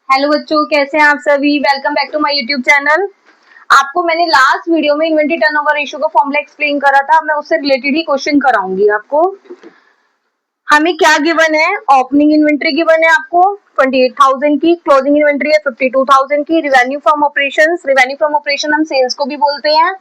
Hello बच्चों, कैसे हैं आप सभी। Welcome back to my YouTube channel. आपको मैंने लास्ट वीडियो में इन्वेंटरी टर्नओवर रेशियो का फॉर्मूला एक्सप्लेन करा था। मैं उससे रिलेटेड ही क्वेश्चन कराऊंगी आपको। हमें क्या गिवन है, ओपनिंग इन्वेंट्री गिवन है आपको 28,000 की, क्लोजिंग इन्वेंट्री है 52,000 की, रेवेन्यू फ्रॉम ऑपरेशन हम सेल्स को भी बोलते हैं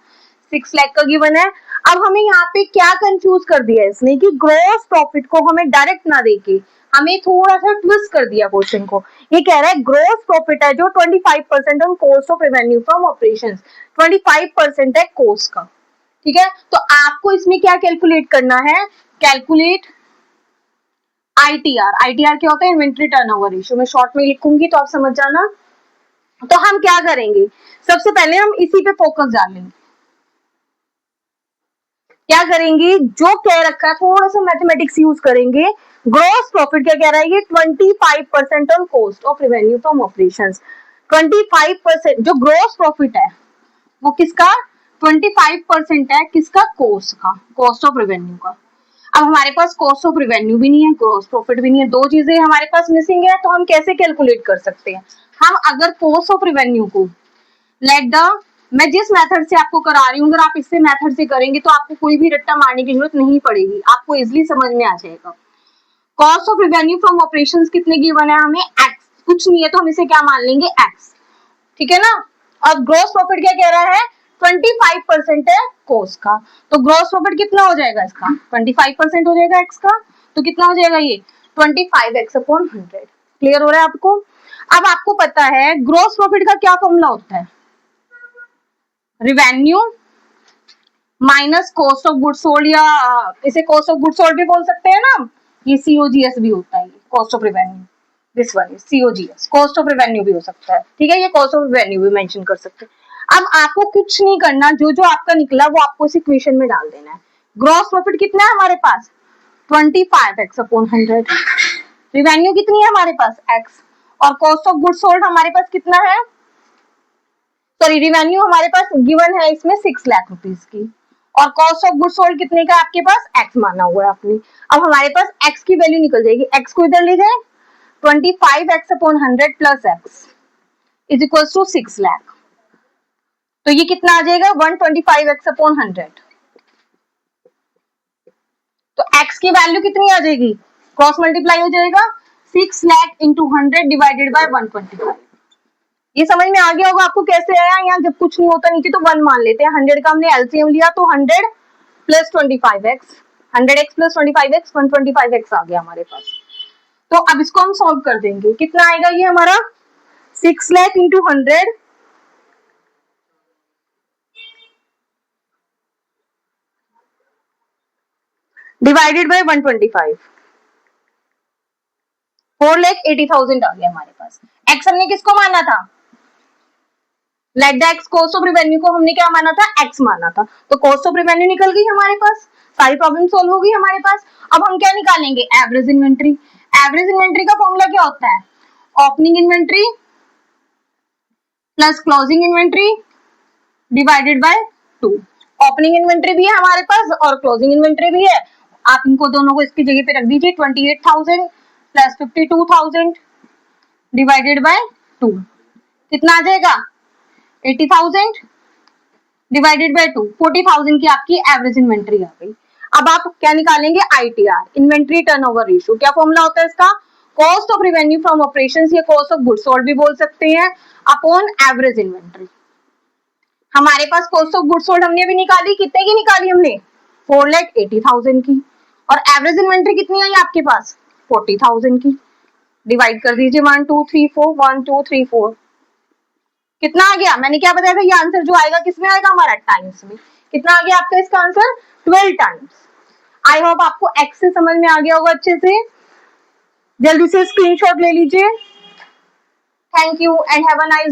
6 लाख का गिवन है। अब हमें यहाँ पे क्या कंफ्यूज कर दिया है इसने कि ग्रॉस प्रॉफिट को हमें डायरेक्ट ना देके हमें थोड़ा सा ट्विस्ट कर दिया क्वेश्चन को। ये कह रहा है ग्रॉस प्रॉफिट है जो 25% on cost of revenue from operations, 25% है कॉस्ट का। ठीक है, तो आपको इसमें क्या कैलकुलेट करना है, कैलकुलेट आईटीआर। आईटीआर क्या होता है, इन्वेंट्री टर्नओवर रेशियो। मैं शॉर्ट में लिखूंगी तो आप समझ जाना। तो हम क्या करेंगे, सबसे पहले हम इसी पे फोकस डालेंगे। क्या करेंगे, जो कह रखा है थोड़ा सा मैथमेटिक्स यूज करेंगे। ग्रॉस प्रॉफिट क्या कह रहा है, ये 25% on cost of revenue from operations. 25% जो ग्रॉस प्रॉफिट है वो किसका, 25% है किसका, कॉस्ट का, कॉस्ट ऑफ रेवेन्यू का। अब हमारे पास कॉस्ट ऑफ रेवेन्यू भी नहीं है, ग्रॉस प्रॉफिट भी नहीं है, दो चीजें हमारे पास मिसिंग है। तो हम कैसे कैलकुलेट कर सकते हैं, हम अगर कॉस्ट ऑफ रेवेन्यू को लेट द, मैं जिस मेथड से आपको करा रही हूँ, अगर आप इससे मेथड से करेंगे तो आपको कोई भी रट्टा मारने की जरूरत नहीं पड़ेगी, आपको इजिली समझ में आ जाएगा। Cost of revenue from operations कितने गिवन है हमें, एक्स, कुछ नहीं है तो हम इसे क्या मान लेंगे, एक्स। ठीक है ना। और ग्रॉस प्रॉफिट क्या कह रहा है, 25% है कॉस्ट का। तो ग्रॉस प्रॉफिट कितना हो जाएगा इसका, 25% हो जाएगा एक्स का। तो कितना हो जाएगा ये 25x/100। क्लियर हो रहा है आपको। अब आपको पता है ग्रॉस प्रॉफिट का क्या फॉर्मूला होता है, revenue minus cost of goods sold, या इसे कॉस्ट ऑफ गुड्स सोल्ड भी बोल सकते हैं ना। ये सीओजीएस भी होता है, cost of revenue, this one is COGS, cost of revenue भी हो सकता है। ठीक है, ये कॉस्ट ऑफ रेवेन्यू भी मेंशन कर सकते हैं। अब आपको कुछ नहीं करना, जो जो आपका निकला वो आपको इस इक्वेशन में डाल देना है। ग्रॉस प्रॉफिट कितना है हमारे पास, 25x/100। रेवेन्यू कितनी है हमारे पास, x। और कॉस्ट ऑफ गुड्स सोल्ड हमारे पास कितना है, सॉरी रेवेन्यू हमारे पास गिवन है इसमें 6 लाख रुपीस की, और कॉस्ट ऑफ गुड्स सोल्ड कितने का आपके पास, x माना हुआ है आपने। अब हमारे पास x की वैल्यू निकल जाएगी, x को इधर ले जाए, 25x/100 plus x is equal to 6 lakh. तो ये कितना आ जाएगा, 125x/100। तो x की वैल्यू कितनी आ जाएगी, क्रॉस मल्टीप्लाई हो जाएगा, 6 लाख इंटू 100 डिवाइडेड बाय 125। ये समझ में आ गया होगा आपको कैसे आया। यहाँ जब कुछ नहीं होता नीचे तो 1 मान लेते हैं, 100 का हमने एलसीएम लिया तो 100 plus 25x, 100x plus 25x, 125x आ गया हमारे पास। तो अब इसको हम सॉल्व कर देंगे, कितना आएगा ये हमारा, 6 लाख इंटू 100 डिवाइडेड बाय 125, 4,80,000 आ गया हमारे पास। x हमने किसको माना था, let the x, cost of revenue को हमने क्या माना था, एक्स माना था। तो कॉस्ट ऑफ रेवेन्यू निकल गई हमारे पास, सारी प्रॉब्लम सोल्व हो गई हमारे पास। अब हम क्या निकालेंगे, एवरेज इन्वेंट्री। एवरेज इन्वेंट्री का फॉर्मूला क्या होता है, opening inventory plus closing inventory divided by 2। Opening inventory भी है हमारे पास और क्लोजिंग इन्वेंट्री भी है। आप इनको दोनों को इसकी जगह पे रख दीजिए, 28,000 प्लस 52,000 डिवाइडेड बाय 2 कितना आ जाएगा, 80,000 डिवाइडेड बाय 2, 40,000 की आपकी एवरेज इन्वेंट्री आ गई। अब आप क्या निकालेंगे, आईटीआर, इन्वेंट्री टर्नओवर रेशियो। क्या फॉर्मूला होता है इसका, cost of revenue from operations या कॉस्ट ऑफ गुड्स सोल्ड भी बोल सकते हैं, अपॉन एवरेज इन्वेंट्री। हमारे पास कॉस्ट ऑफ गुड्स सोल्ड हमने भी निकाली, कितने की निकाली हमने, 4,80,000 की, और एवरेज इन्वेंट्री कितनी आई आपके पास, 40,000 की। डिवाइड कर दीजिए, 1 2 3 4, 1 2 3 4, कितना आ गया, मैंने क्या बताया था, ये आंसर जो आएगा किसमें आएगा हमारा, टाइम्स में। कितना आ गया आपका इसका आंसर, 12 टाइम्स। आई होप आपको एक्स से समझ में आ गया होगा अच्छे से। जल्दी से स्क्रीनशॉट ले लीजिए। Thank you and have a nice